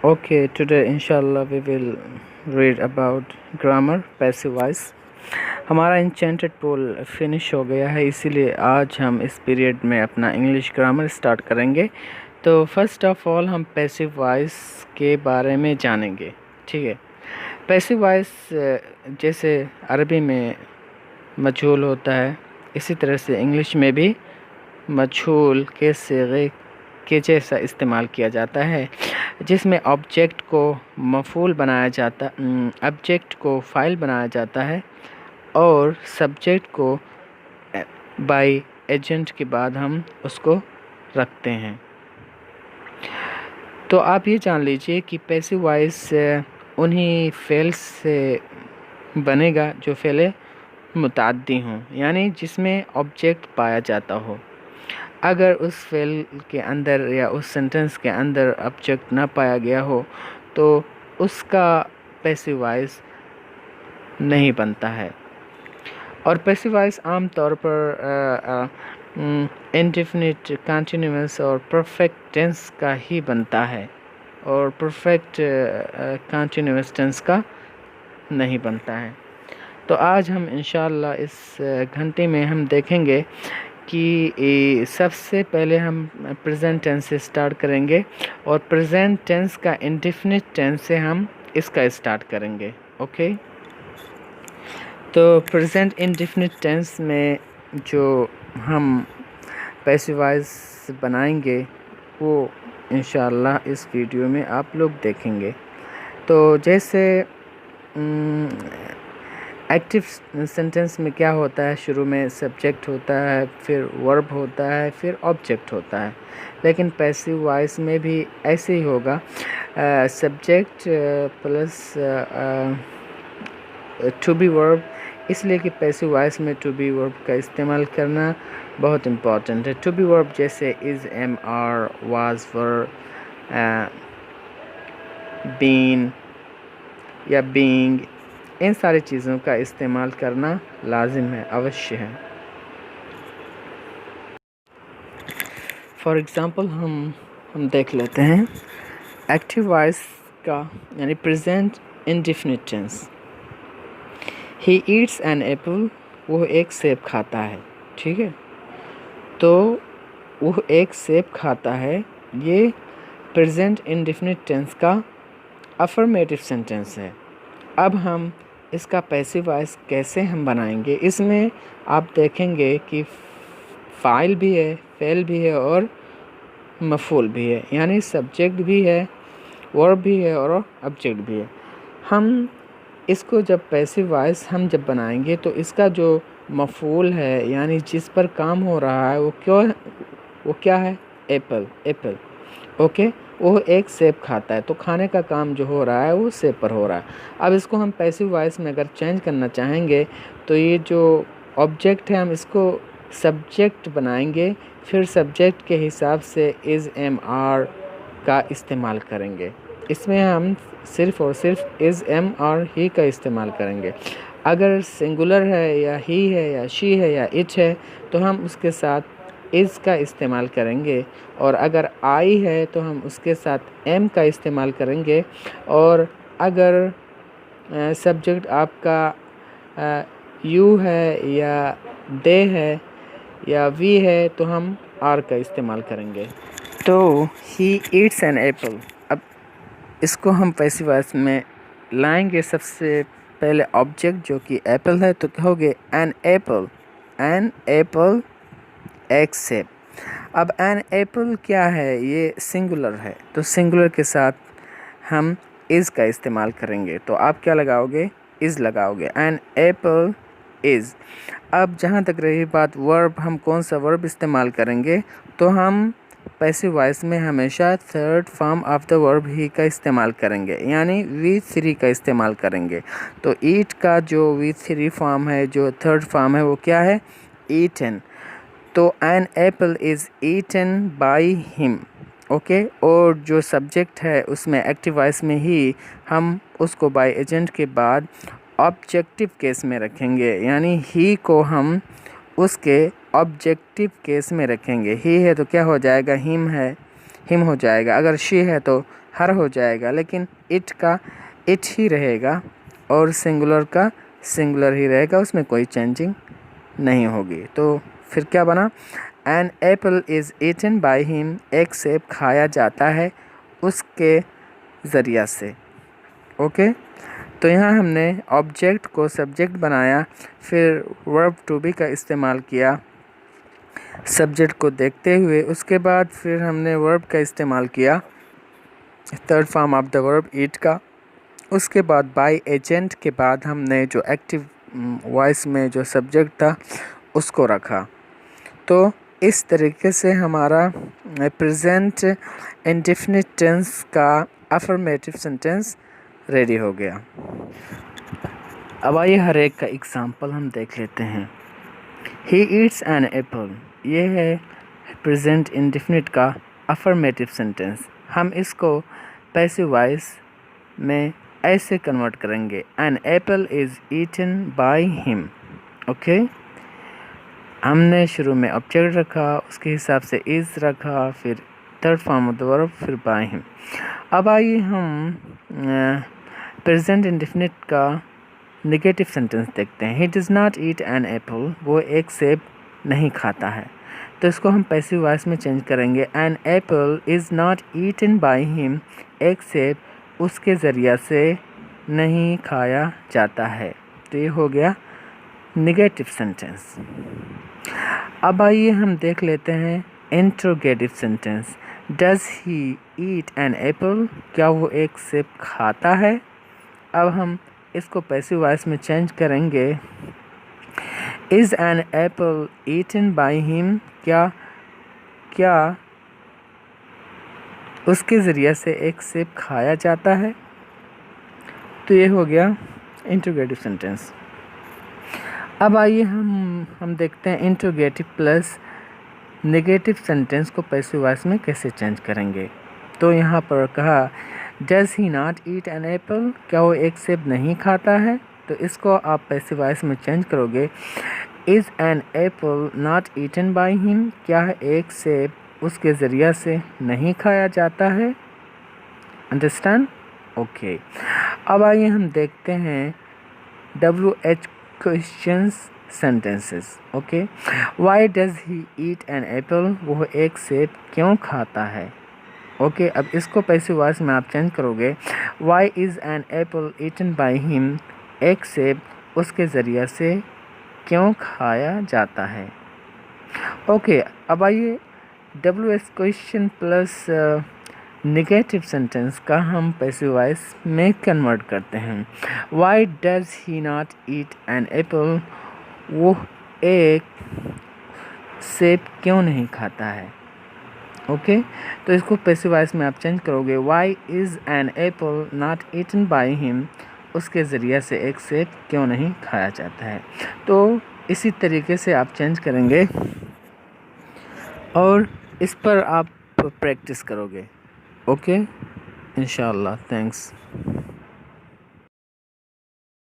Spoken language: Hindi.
Okay, today inshallah we will read about grammar passive voice। हमारा इंचेंटेड पोल फिनिश हो गया है, इसीलिए आज हम इस पीरियड में अपना इंग्लिश ग्रामर स्टार्ट करेंगे। तो फर्स्ट ऑफ ऑल हम पैसिव वॉइस के बारे में जानेंगे। ठीक है, पैसिव वॉइस जैसे अरबी में मजहूल होता है, इसी तरह से इंग्लिश में भी मजहूल के सिगे के जैसा इस्तेमाल किया जाता है, जिसमें ऑब्जेक्ट को मफूल बनाया जाता ऑब्जेक्ट को फ़ाइल बनाया जाता है और सब्जेक्ट को बाय एजेंट के बाद हम उसको रखते हैं। तो आप ये जान लीजिए कि पैसिव वॉइस उन्हीं फ़ेल से बनेगा जो फ़ेले मुतअद्दी हों, यानी जिसमें ऑब्जेक्ट पाया जाता हो। अगर उस फ़ेल के अंदर या उस सेंटेंस के अंदर ऑब्जेक्ट ना पाया गया हो तो उसका पैसिव वॉइस नहीं बनता है। और पैसिव वॉइस आम तौर पर इंडेफिनिट, कंटीन्यूअस और परफेक्ट टेंस का ही बनता है और परफेक्ट कंटीन्यूअस टेंस का नहीं बनता है। तो आज हम इंशाअल्लाह इस घंटे में हम देखेंगे कि सबसे पहले हम प्रेजेंट टेंस से स्टार्ट करेंगे और प्रेजेंट टेंस का इंडेफिनिट टेंस से हम इसका स्टार्ट करेंगे। ओके, तो प्रेजेंट इंडेफिनिट टेंस में जो हम पैसिव वॉइस बनाएंगे वो इंशाअल्लाह इस वीडियो में आप लोग देखेंगे। तो जैसे एक्टिव सेंटेंस में क्या होता है, शुरू में सब्जेक्ट होता है, फिर वर्ब होता है, फिर ऑब्जेक्ट होता है। लेकिन पैसिव वॉइस में भी ऐसे ही होगा, subject plus to be verb, इसलिए कि पैसिव वॉइस में टू बी वर्ब का इस्तेमाल करना बहुत इम्पॉर्टेंट है। टू बी वर्ब जैसे is, am, are, was, were, been या बीइंग, इन सारी चीज़ों का इस्तेमाल करना लाजिम है, अवश्य है। फॉर एग्ज़ाम्पल हम देख लेते हैं एक्टिव वॉइस का, यानी present indefinite tense. He eats an apple, वो एक सेब खाता है। ठीक है, तो वो एक सेब खाता है, ये प्रेजेंट इंडेफिनिट टेंस का अफर्मेटिव सेंटेंस है। अब हम इसका पैसिव वॉइस कैसे हम बनाएंगे, इसमें आप देखेंगे कि फ़ाइल भी है, फ़ेल भी है और मफूल भी है, यानी सब्जेक्ट भी है, वर्ब भी है और ऑब्जेक्ट भी है। हम इसको जब पैसिव वॉइस हम जब बनाएंगे तो इसका जो मफूल है, यानी जिस पर काम हो रहा है, वो क्या है, एप्पल, एप्पल। ओके, वो एक सेब खाता है, तो खाने का काम जो हो रहा है वो सेब पर हो रहा है। अब इसको हम पैसिव वॉइस में अगर चेंज करना चाहेंगे तो ये जो ऑब्जेक्ट है हम इसको सब्जेक्ट बनाएंगे, फिर सब्जेक्ट के हिसाब से इज़, एम, आर का इस्तेमाल करेंगे। इसमें हम सिर्फ़ और सिर्फ इज़, एम, आर ही का इस्तेमाल करेंगे। अगर सिंगुलर है या ही है या शी है या इट है तो हम उसके साथ इज़ का इस्तेमाल करेंगे, और अगर आई है तो हम उसके साथ एम का इस्तेमाल करेंगे, और अगर सब्जेक्ट आपका यू है या दे है या वी है तो हम आर का इस्तेमाल करेंगे। तो ही ईट्स एन एप्पल, अब इसको हम पैसिव वॉइस में लाएंगे। सबसे पहले ऑब्जेक्ट जो कि एप्पल है, तो कहोगे एन एप्पल, एन एप्पल, एक सेब। अब एन एप्पल क्या है, ये सिंगुलर है, तो सिंगुलर के साथ हम इज़ का इस्तेमाल करेंगे। तो आप क्या लगाओगे, इज़ लगाओगे, एन एप्पल इज़। अब जहाँ तक रही बात वर्ब, हम कौन सा वर्ब इस्तेमाल करेंगे, तो हम पैसिव वॉइस में हमेशा third form of the verb ही का इस्तेमाल करेंगे, यानी V3 का इस्तेमाल करेंगे। तो ईट का जो V3 फॉर्म है, जो थर्ड फॉर्म है, वो क्या है, ईटन। तो an apple is eaten by him. Okay, और जो सब्जेक्ट है उसमें एक्टिव वॉइस में ही हम उसको बाय एजेंट के बाद ऑब्जेक्टिव केस में रखेंगे, यानी ही को हम उसके ऑब्जेक्टिव केस में रखेंगे। ही है तो क्या हो जाएगा, हिम है, हिम हो जाएगा, अगर शी है तो हर हो जाएगा, लेकिन इट का इट ही रहेगा और सिंगुलर का सिंगुलर ही रहेगा, उसमें कोई चेंजिंग नहीं होगी। तो फिर क्या बना, an apple is eaten by him, एक सेब खाया जाता है उसके ज़रिया से। ओके, तो यहाँ हमने ऑब्जेक्ट को सब्जेक्ट बनाया, फिर वर्ब टू बी का इस्तेमाल किया सब्जेक्ट को देखते हुए, उसके बाद फिर हमने वर्ब का इस्तेमाल किया third form of the verb eat का, उसके बाद बाय एजेंट के बाद हमने जो एक्टिव वॉइस में जो सब्जेक्ट था उसको रखा। तो इस तरीके से हमारा प्रेजेंट इंडेफिनिट टेंस का अफर्मेटिव सेंटेंस रेडी हो गया। अब आइए हर एक का एग्जाम्पल हम देख लेते हैं। ही ईट्स एन एप्पल, ये है प्रेजेंट इंडेफिनिट का अफर्मेटिव सेंटेंस। हम इसको पैसिव वॉइस में ऐसे कन्वर्ट करेंगे, an apple is eaten by him. Okay, हमने शुरू में ऑब्जेक्ट रखा, उसके हिसाब से इज़ रखा, फिर third form of the verb, फिर बाय हिम। अब आइए हम प्रेजेंट इंडेफिनिट का नेगेटिव सेंटेंस देखते हैं। He does not eat an apple, वो एक सेब नहीं खाता है। तो इसको हम पैसिव वॉइस में चेंज करेंगे, an apple is not eaten by him, एक सेब उसके ज़रिया से नहीं खाया जाता है। तो ये हो गया नेगेटिव सेंटेंस। अब आइए हम देख लेते हैं interrogative sentence. Does he eat an apple, क्या वो एक सेब खाता है। अब हम इसको पैसिव वॉइस में चेंज करेंगे, is an apple eaten by him, क्या उसके ज़रिए से एक सेब खाया जाता है। तो ये हो गया इंट्रोगेटिव सेंटेंस। अब आइए हम देखते हैं इंट्रोगेटिव प्लस नेगेटिव सेंटेंस को पैसिव वॉइस में कैसे चेंज करेंगे। तो यहाँ पर कहा does he not eat an apple, क्या वो एक सेब नहीं खाता है। तो इसको आप पैसिव वॉइस में चेंज करोगे, is an apple not eaten by him, क्या एक सेब उसके ज़रिया से नहीं खाया जाता है। अंडरस्टैंड? ओके, अब आइए हम देखते हैं WH questions sentences. Okay, why does he eat an apple, वो एक सेब क्यों खाता है। ओके, अब इसको पैसिव वॉइस में आप चेंज करोगे, why is an apple eaten by him, एक सेब उसके ज़रिए से क्यों खाया जाता है। ओके, अब आइए WH question plus negative sentence का हम पैसिव वॉइस में कन्वर्ट करते हैं। Why does he not eat an apple, वो एक सेब क्यों नहीं खाता है। ओके, तो इसको पैसिव वॉइस में आप चेंज करोगे, why is an apple not eaten by him, उसके ज़रिए से एक सेब क्यों नहीं खाया जाता है। तो इसी तरीके से आप चेंज करेंगे और इस पर आप प्रैक्टिस करोगे। ओके, इंशाल्लाह। थैंक्स।